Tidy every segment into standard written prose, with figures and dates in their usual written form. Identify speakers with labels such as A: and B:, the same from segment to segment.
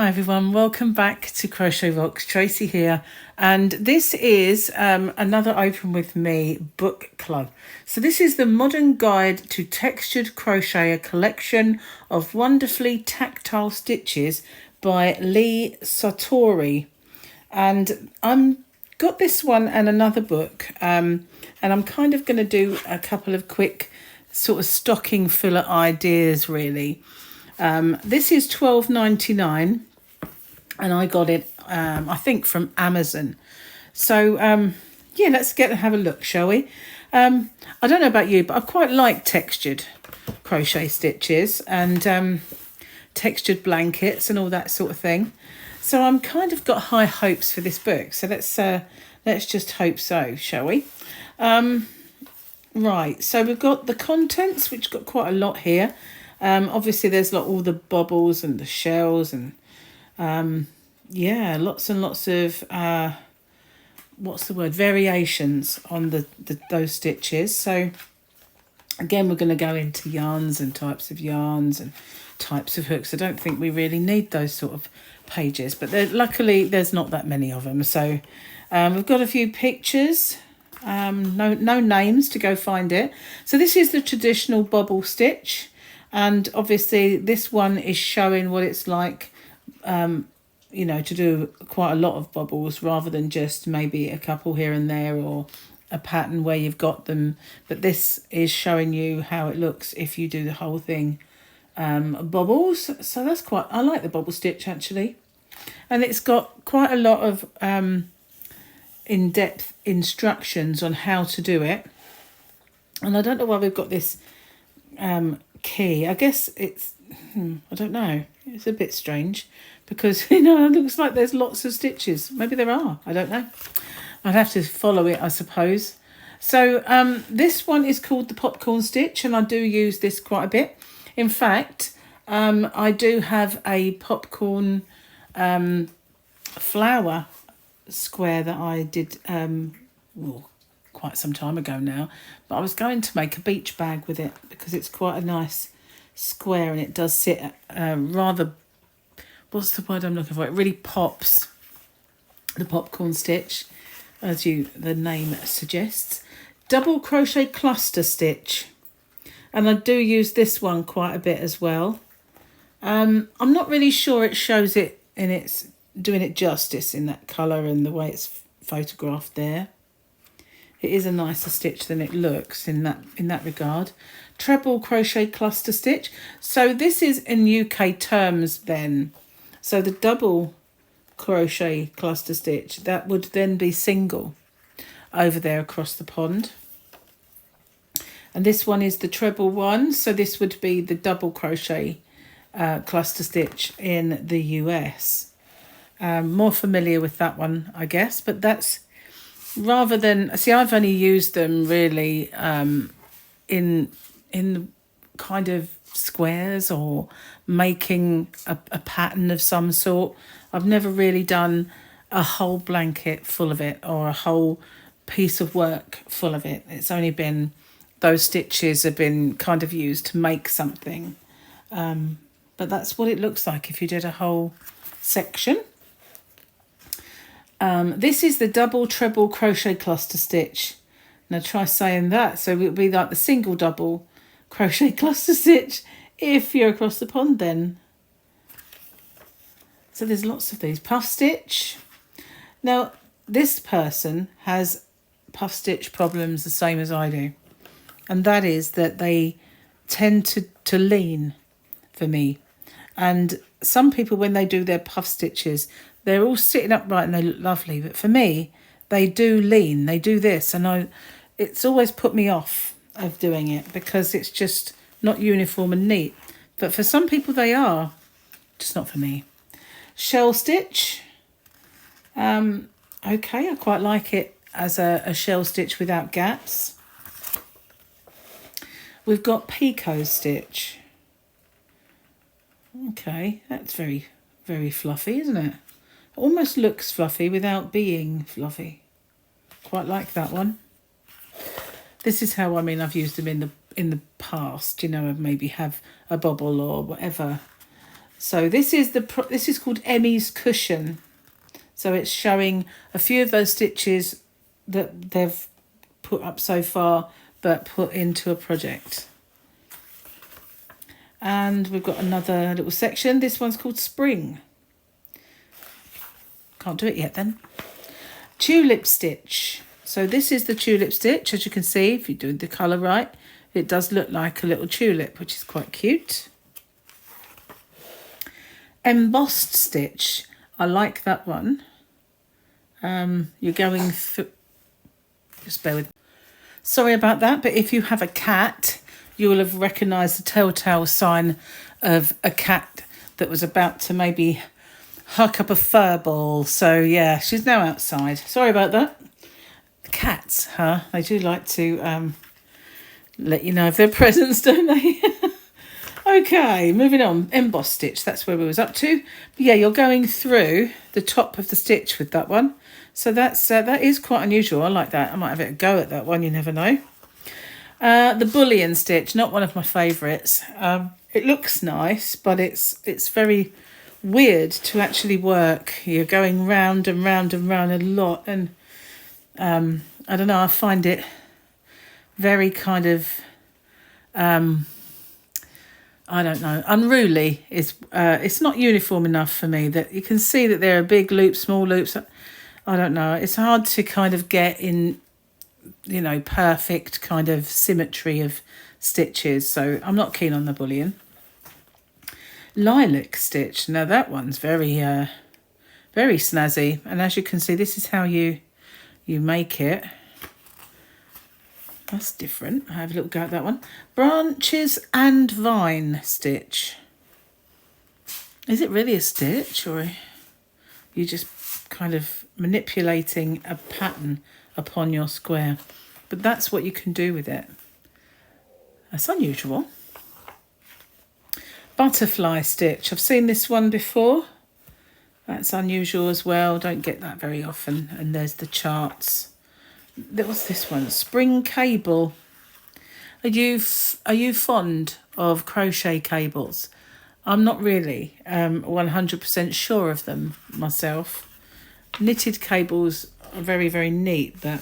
A: Hi everyone, welcome back to Crochet Rocks. Tracy here, and this is another Open With Me book club. So this is the Modern Guide to Textured Crochet, a collection of wonderfully tactile stitches by Lee Sartori. And I'm got this one and another book, and I'm kind of going to do a couple of quick sort of stocking filler ideas really. This is $12.99 and I got it I think from Amazon. So yeah, let's get and have a look, shall we? I don't know about you, but I quite like textured crochet stitches and textured blankets and all that sort of thing. So I'm kind of got high hopes for this book. So let's just hope so, shall we? Right, so we've got the contents, which got quite a lot here. Obviously there's like all the bubbles and the shells and yeah, lots and lots of what's the word, variations on those stitches. So again, we're going to go into yarns and types of yarns and types of hooks. I don't think we really need those sort of pages, but luckily there's not that many of them. So we've got a few pictures, no names to go find it. So this is the traditional bobble stitch. And obviously this one is showing what it's like, you know, to do quite a lot of bobbles rather than just maybe a couple here and there or a pattern where you've got them. But this is showing you how it looks if you do the whole thing bobbles. So that's quite, I like the bobble stitch actually. And it's got quite a lot of in-depth instructions on how to do it. And I don't know why we've got this key. I guess it's I don't know, it's a bit strange because, you know, it looks like there's lots of stitches. Maybe there are, I don't know. I'd have to follow it, I suppose. So this one is called the popcorn stitch, and I do use this quite a bit. In fact, I do have a popcorn flower square that I did quite some time ago now, but I was going to make a beach bag with it because it's quite a nice square and it does sit rather, what's the word I'm looking for, it really pops, the popcorn stitch, as the name suggests. Double crochet cluster stitch, and I do use this one quite a bit as well. I'm not really sure it shows it in its doing it justice in that colour and the way it's photographed there. It is a nicer stitch than it looks in that regard. Treble crochet cluster stitch. So this is in UK terms then. So the double crochet cluster stitch, that would then be single over there across the pond. And this one is the treble one. So this would be the double crochet cluster stitch in the US. More familiar with that one, I guess, but that's rather than, see, I've only used them really in kind of squares or making a pattern of some sort. I've never really done a whole blanket full of it or a whole piece of work full of it. It's only been, those stitches have been kind of used to make something. But that's what it looks like if you did a whole section. This is the double treble crochet cluster stitch. Now try saying that. So it would be like the single double crochet cluster stitch if you're across the pond then. So there's lots of these. Puff stitch. Now this person has puff stitch problems the same as I do. And that is that they tend to lean for me. And some people, when they do their puff stitches, they're all sitting upright and they look lovely. But for me, they do lean. They do this. And it's always put me off of doing it because it's just not uniform and neat. But for some people, they are. Just not for me. Shell stitch. Okay, I quite like it as a shell stitch without gaps. We've got picot stitch. Okay, that's very, very fluffy, isn't it? Almost looks fluffy without being fluffy. Quite like that one. This is how, I mean, I've used them in the past, you know, maybe have a bobble or whatever. So this is this is called Emmy's Cushion. So it's showing a few of those stitches that they've put up so far, but put into a project. And we've got another little section. This one's called Spring. Can't do it yet then. Tulip stitch. So this is the tulip stitch. As you can see, if you do the colour right, it does look like a little tulip, which is quite cute. Embossed stitch. I like that one. You're going through... Just bear with me. Sorry about that, but if you have a cat, you will have recognised the telltale sign of a cat that was about to maybe huck up a fur ball. So yeah, she's now outside. Sorry about that. Cats, huh? They do like to let you know of their presence, don't they? Okay, moving on. Emboss stitch, that's where we was up to. But yeah, you're going through the top of the stitch with that one. So that is quite unusual. I like that. I might have a go at that one, you never know. The bullion stitch, not one of my favourites. It looks nice, but it's very weird to actually work. You're going round and round and round a lot, and I don't know, I find it very kind of I don't know, unruly. It's not uniform enough for me. That you can see that there are big loops, small loops. I don't know, it's hard to kind of get in, you know, perfect kind of symmetry of stitches, so I'm not keen on the bullion. Lilac stitch, now that one's very very snazzy, and as you can see, this is how you make it. That's different. I have a little go at that one. Branches and vine stitch. Is it really a stitch, or are you just kind of manipulating a pattern upon your square? But that's what you can do with it. That's unusual. Butterfly stitch. I've seen this one before. That's unusual as well. Don't get that very often. And there's the charts. What's this one? Spring cable. Are you fond of crochet cables? I'm not really 100% sure of them myself. Knitted cables are very, very neat, but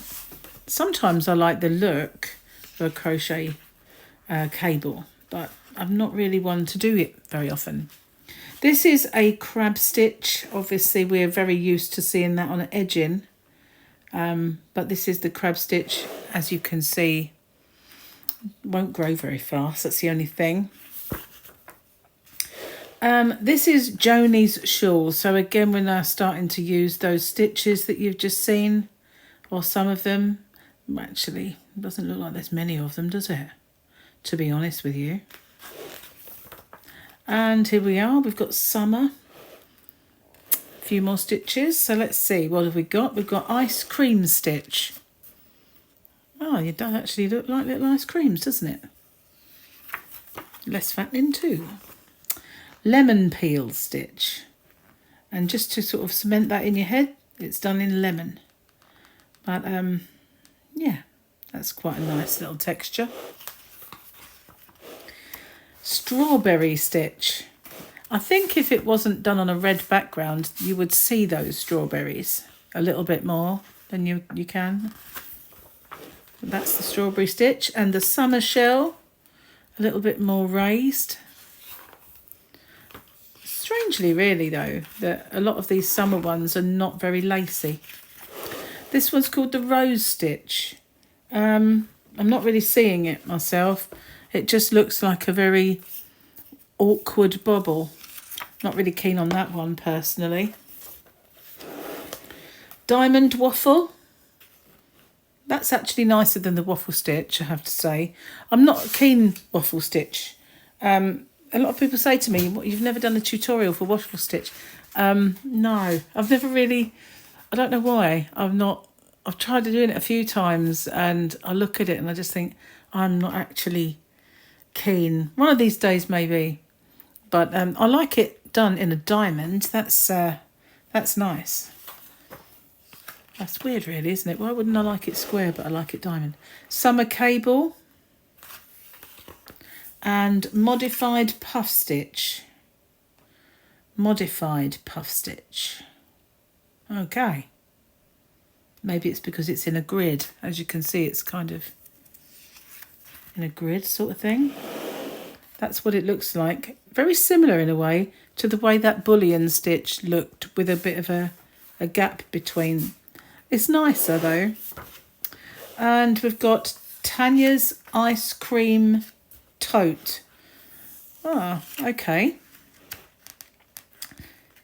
A: sometimes I like the look of a crochet cable, but I'm not really one to do it very often. This is a crab stitch. Obviously, we're very used to seeing that on an edging, but this is the crab stitch. As you can see, won't grow very fast. That's the only thing. This is Joni's shawl. So again, we're now starting to use those stitches that you've just seen, or some of them. Actually, it doesn't look like there's many of them, does it? To be honest with you. And here we are. We've got summer. A few more stitches. So let's see. What have we got? We've got ice cream stitch. Oh, it does actually look like little ice creams, doesn't it? Less fattening too. Lemon peel stitch, and just to sort of cement that in your head, it's done in lemon, but yeah, that's quite a nice little texture. Strawberry stitch. I think if it wasn't done on a red background, you would see those strawberries a little bit more than you can. That's the strawberry stitch. And the summer shell, a little bit more raised. Strangely, really, though, that a lot of these summer ones are not very lacy. This one's called the rose stitch. I'm not really seeing it myself. It just looks like a very awkward bobble. Not really keen on that one, personally. Diamond waffle. That's actually nicer than the waffle stitch, I have to say. I'm not a keen waffle stitch. A lot of people say to me, "What, you've never done a tutorial for waffle stitch?" No, I've never really, I don't know why. I've tried doing it a few times, and I look at it and I just think, I'm not actually keen. One of these days maybe. But I like it done in a diamond. That's nice. That's weird really, isn't it? Why wouldn't I like it square, but I like it diamond? Summer cable. And modified puff stitch. modified puff stitch. Okay. Maybe it's because it's in a grid. As you can see, it's kind of in a grid sort of thing. That's what it looks like. Very similar in a way to the way that bullion stitch looked, with a bit of a gap between. It's nicer though. And we've got Tanya's ice cream tote. Oh, okay.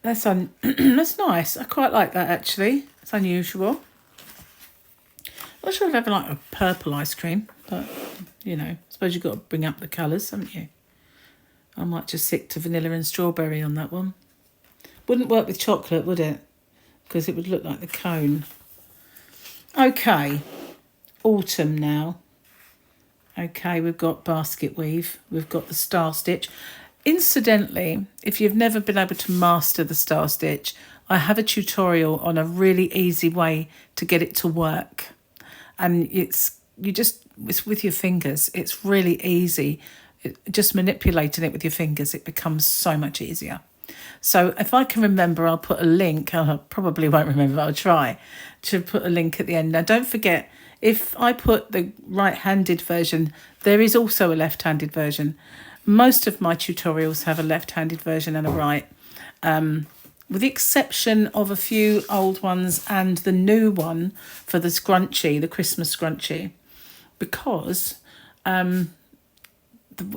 A: That's that's nice. I quite like that actually. It's unusual. I'm not sure I've ever liked a purple ice cream, but you know, I suppose you've got to bring up the colours, haven't you? I might just stick to vanilla and strawberry on that one. Wouldn't work with chocolate, would it? Because it would look like the cone. Okay, autumn now. Okay, we've got basket weave. We've got the star stitch. Incidentally, if you've never been able to master the star stitch, I have a tutorial on a really easy way to get it to work. And it's with your fingers. It's really easy. Just manipulating it with your fingers, it becomes so much easier. So if I can remember, I'll put a link. I probably won't remember, but I'll try to put a link at the end. Now, don't forget, if I put the right-handed version, there is also a left-handed version. Most of my tutorials have a left-handed version and a right, with the exception of a few old ones and the new one for the scrunchie, the Christmas scrunchie, because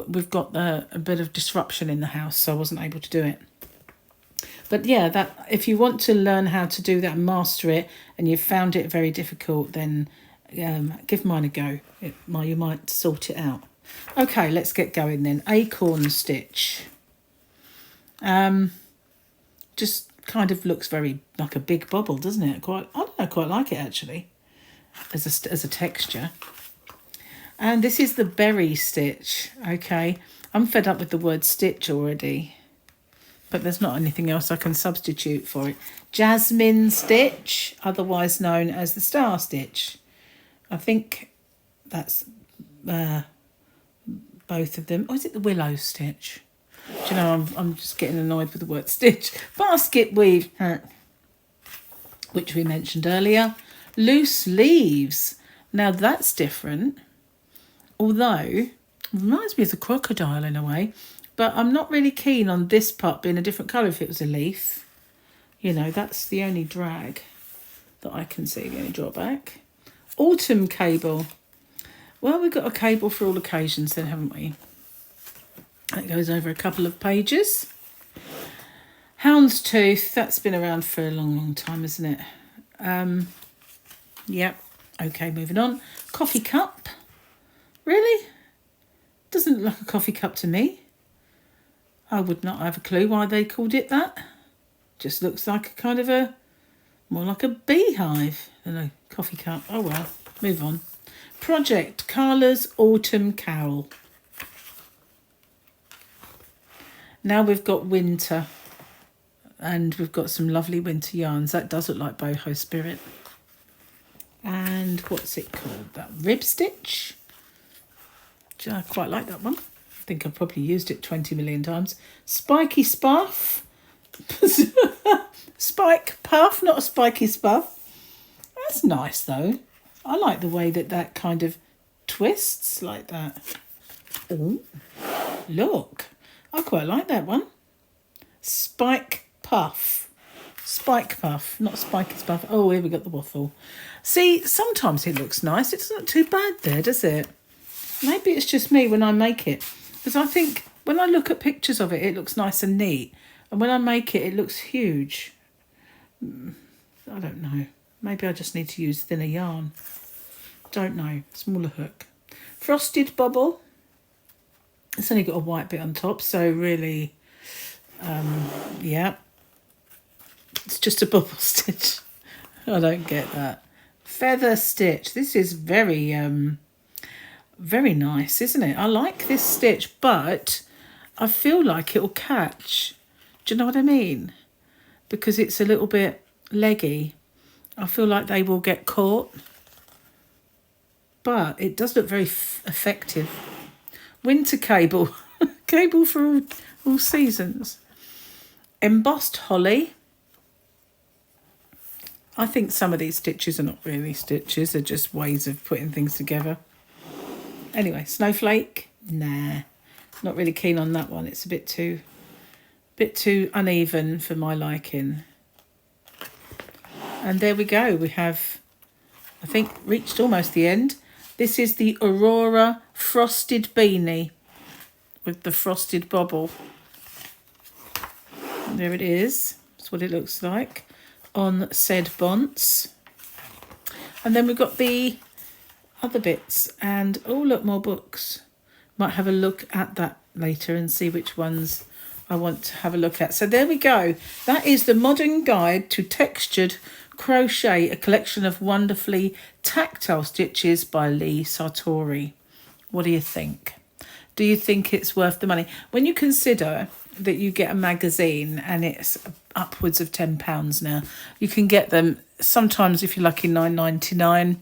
A: we've got a bit of disruption in the house, so I wasn't able to do it. But yeah, that if you want to learn how to do that and master it, and you've found it very difficult, then give mine a go. You might sort it out. Okay, let's get going then. Acorn stitch. Just kind of looks very like a big bobble, doesn't it? I quite like it actually, as a texture. And this is the berry stitch. Okay, I'm fed up with the word stitch already, but there's not anything else I can substitute for it. Jasmine stitch, otherwise known as the star stitch. I think that's both of them. Or is it the willow stitch? Do you know, I'm just getting annoyed with the word stitch. Basket weave, which we mentioned earlier. Loose leaves. Now that's different. Although, it reminds me of the crocodile in a way. But I'm not really keen on this part being a different colour if it was a leaf. You know, that's the only drag that I can see, the only drawback. Autumn cable. Well, we've got a cable for all occasions then, haven't we? That goes over a couple of pages. Houndstooth, that's been around for a long, long time, isn't it? Yep. Okay, moving on. Coffee cup. Really? Doesn't look like a coffee cup to me. I would not have a clue why they called it that. Just looks like a kind of more like a beehive than a coffee cup. Oh well, move on. Project Carla's Autumn Cowl. Now we've got winter, and we've got some lovely winter yarns. That does look like Boho Spirit. And what's it called? That rib stitch. I quite like that one. I think I've probably used it 20 million times. Spiky spuff. Spike puff, not a spiky spuff. That's nice though. I like the way that kind of twists like that. Oh, look. I quite like that one. Spike puff. Spike puff, not spiky spuff. Oh, here we got the waffle. See, sometimes it looks nice. It's not too bad there, does it? Maybe it's just me when I make it. Because I think when I look at pictures of it, it looks nice and neat. And when I make it, it looks huge. I don't know. Maybe I just need to use thinner yarn. Don't know. Smaller hook. Frosted bubble. It's only got a white bit on top, so really, yeah. It's just a bubble stitch. I don't get that. Feather stitch. This is very, very nice, isn't it? I like this stitch, but I feel like it'll catch. Do you know what I mean? Because it's a little bit leggy. I feel like they will get caught. But it does look very effective. Winter cable. Cable for all seasons. embossed holly. I think some of these stitches are not really stitches, they're just ways of putting things together. Anyway, snowflake, nah, not really keen on that one. It's a bit too uneven for my liking. And there we go. We have, I think, reached almost the end. This is the Aurora frosted beanie with the frosted bobble. And there it is. That's what it looks like on said bonce. And then we've got the other bits, and oh look, more books. Might have a look at that later and see which ones I want to have a look at. So there we go. That is the Modern Guide to Textured Crochet, a collection of wonderfully tactile stitches by Lee Sartori. What do you think? Do you think it's worth the money? When you consider that you get a magazine and it's upwards of £10 now, you can get them sometimes, if you're lucky, $9.99,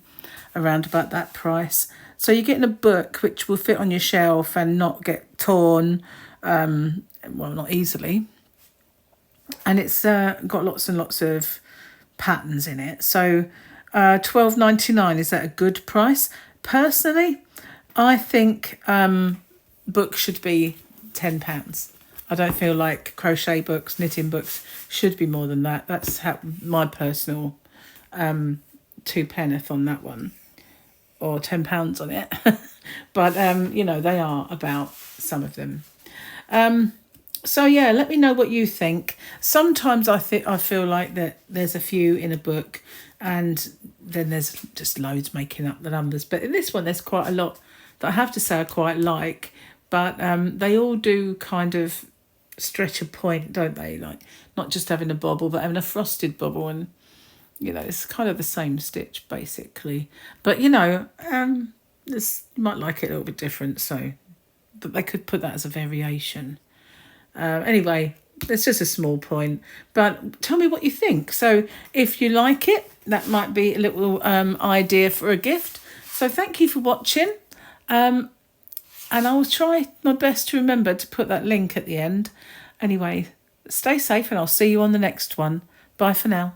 A: around about that price. So you're getting a book which will fit on your shelf and not get torn, well, not easily. And it's got lots and lots of patterns in it. So $12.99, is that a good price? Personally, I think books should be £10. I don't feel like crochet books, knitting books should be more than that. That's how my personal two penneth on that one, or £10 on it. But you know, they are about, some of them. So yeah, let me know what you think. Sometimes I feel like that there's a few in a book and then there's just loads making up the numbers. But in this one, there's quite a lot that I have to say I quite like. But they all do kind of stretch a point, don't they? Like not just having a bobble, but having a frosted bobble, and you know, it's kind of the same stitch basically. But you know, you might like it a little bit different, so but they could put that as a variation. Anyway, it's just a small point, but tell me what you think. So if you like it, that might be a little idea for a gift. So thank you for watching. And I will try my best to remember to put that link at the end. Anyway, stay safe and I'll see you on the next one. Bye for now.